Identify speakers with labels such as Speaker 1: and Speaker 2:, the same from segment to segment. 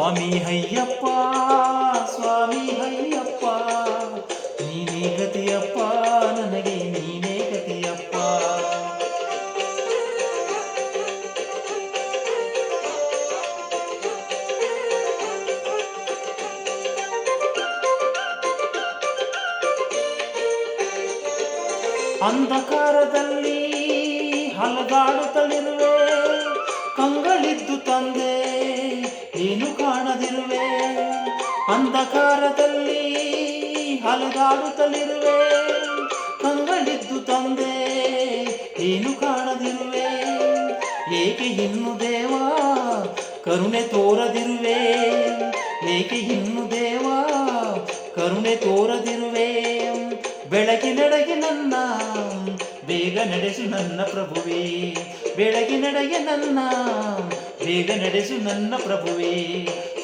Speaker 1: ಸ್ವಾಮಿ ಅಯ್ಯಪ್ಪ ಸ್ವಾಮಿ ಅಯ್ಯಪ್ಪ ನೀನೇ ಗತಿಯಪ್ಪ ನನಗೆ ನೀನೇ ಗತಿಯಪ್ಪ. ಅಂಧಕಾರದಲ್ಲಿ ಹಲಗಾಡುತ್ತಲಿರುವೆ, ಕಂಗಳಿದ್ದು ತಂದೆ ಏನು ಕಾಣದಿರುವೆ. ಅಂಧಕಾರದಲ್ಲಿ ಹಲಗಾಡುತ್ತಲಿರುವೆ, ಕಂಗಳಿದ್ದು ತಂದೆ ಏನು ಕಾಣದಿರುವೆ. ಏಕೆ ಇನ್ನು ದೇವ ಕರುಣೆ ತೋರದಿರುವೆ, ಏಕೆ ಇನ್ನು ದೇವ ಕರುಣೆ ತೋರದಿರುವೆ. ಬೆಳಗಿನೆಡೆಗೆ ನನ್ನ ಬೇಗ ನಡೆಸು ನನ್ನ ಪ್ರಭುವೇ, ಬೆಳಗಿನೆಡೆಗೆ ನನ್ನ ಬೇಗ ನಡೆಸು ನನ್ನ ಪ್ರಭುವೇ.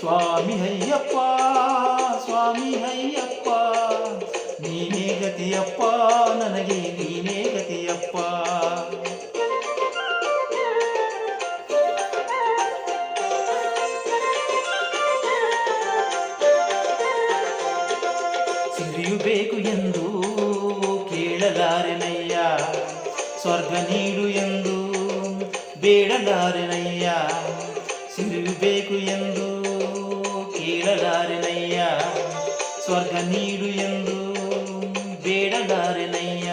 Speaker 1: ಸ್ವಾಮಿ ಅಯ್ಯಪ್ಪ ಸ್ವಾಮಿ ಅಯ್ಯಪ್ಪ ನೀನೇ ಗತಿಯಪ್ಪ ನನಗೆ ನೀನೇ ಗತಿಯಪ್ಪ. ಸಿರಿಯು ಬೇಕು ಎಂದು ಕೇಳಲಾರೆನಯ್ಯ, ಸ್ವರ್ಗ ನೀಡು ಎಂದು ಬೇಡಲಾರೆನಯ್ಯ. ಸಿರಿಯು ಬೇಕು ಎಂದು ಕೇಳಲಾರೆನಯ್ಯ, ಸ್ವರ್ಗ ನೀಡು ಎಂದು ಬೇಡಲಾರೆನಯ್ಯ.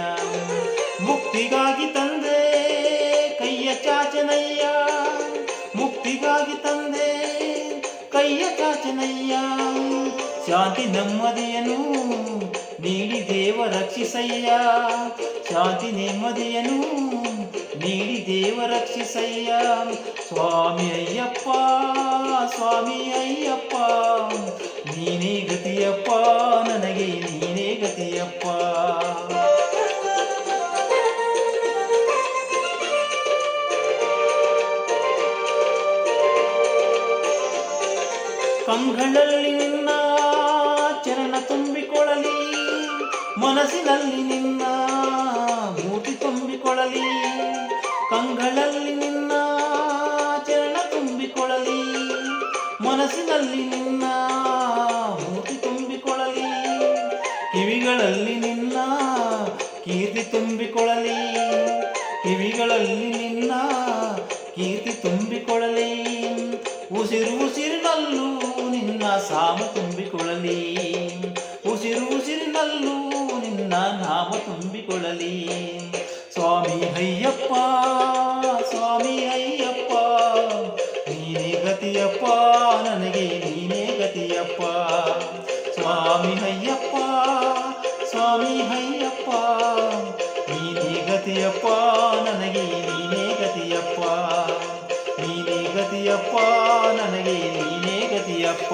Speaker 1: ಮುಕ್ತಿಗಾಗಿ ತಂದೆ ಕೈಯ ಚಾಚನಯ್ಯ, ಮುಕ್ತಿಗಾಗಿ ತಂದೆ ಕೈಯ ಚಾಚನಯ್ಯ. ಶಾಂತಿ ನೆಮ್ಮದಿಯನ್ನು ನೀಡಿ ದೇವ ರಕ್ಷಿಸಯ್ಯ, ಶಾಂತಿ ನೆಮ್ಮದಿಯನ್ನು ನೀಡಿ ದೇವ ರಕ್ಷಿಸಯ್ಯ. ಸ್ವಾಮಿ ಅಯ್ಯಪ್ಪ ಸ್ವಾಮಿ ಅಯ್ಯಪ್ಪ ನೀನೇ ಗತಿಯಪ್ಪ ನನಗೆ ನೀನೇ ಗತಿಯಪ್ಪ. ಕಂಗಳಲ್ಲಿ ನಿನ್ನ ಚರಣ ತುಂಬಿಕೊಳ್ಳಲಿ, ಮನಸ್ಸಿನಲ್ಲಿ ನಿನ್ನ ಮೂರ್ತಿ ತುಂಬಿಕೊಳ್ಳಲಿ. ಕಂಗಳಲ್ಲಿ ನಿನ್ನ ಚರಣ ತುಂಬಿಕೊಳ್ಳಲಿ, ಮನಸ್ಸಿನಲ್ಲಿ ನಿನ್ನ ಮೂರ್ತಿ ತುಂಬಿಕೊಳ್ಳಲಿ. ಕಿವಿಗಳಲ್ಲಿ ನಿನ್ನ ಕೀರ್ತಿ ತುಂಬಿಕೊಳ್ಳಲಿ, ಕಿವಿಗಳಲ್ಲಿ ನಿನ್ನ ಕೀರ್ತಿ ತುಂಬಿಕೊಳ್ಳಲಿ. ಉಸಿರು ಉಸಿರಿನಲ್ಲೂ ನಿನ್ನ ಸಾಮ ತುಂಬಿಕೊಳ್ಳಲಿ, ಉಸಿರು ಉಸಿರಿನಲ್ಲೂ ನಿನ್ನ ನಾಮ ತುಂಬಿಕೊಳ್ಳಲಿ. ಸ್ವಾಮಿ ಅಯ್ಯಪ್ಪ ಸ್ವಾಮಿ ಅಯ್ಯಪ್ಪ ನೀನೇ ಗತಿಯಪ್ಪ ನನಗೆ ನೀನೇ ಗತಿಯಪ್ಪ. ಸ್ವಾಮಿ ಅಯ್ಯಪ್ಪ ಸ್ವಾಮಿ ಅಯ್ಯಪ್ಪ ನೀನೇ ಗತಿಯಪ್ಪ ನನಗೆ ನೀನೇ ಗತಿಯಪ್ಪ, ನೀನೇ ಗತಿಯಪ್ಪ ನನಗೆ ನೀನೇ ಗತಿಯಪ್ಪ.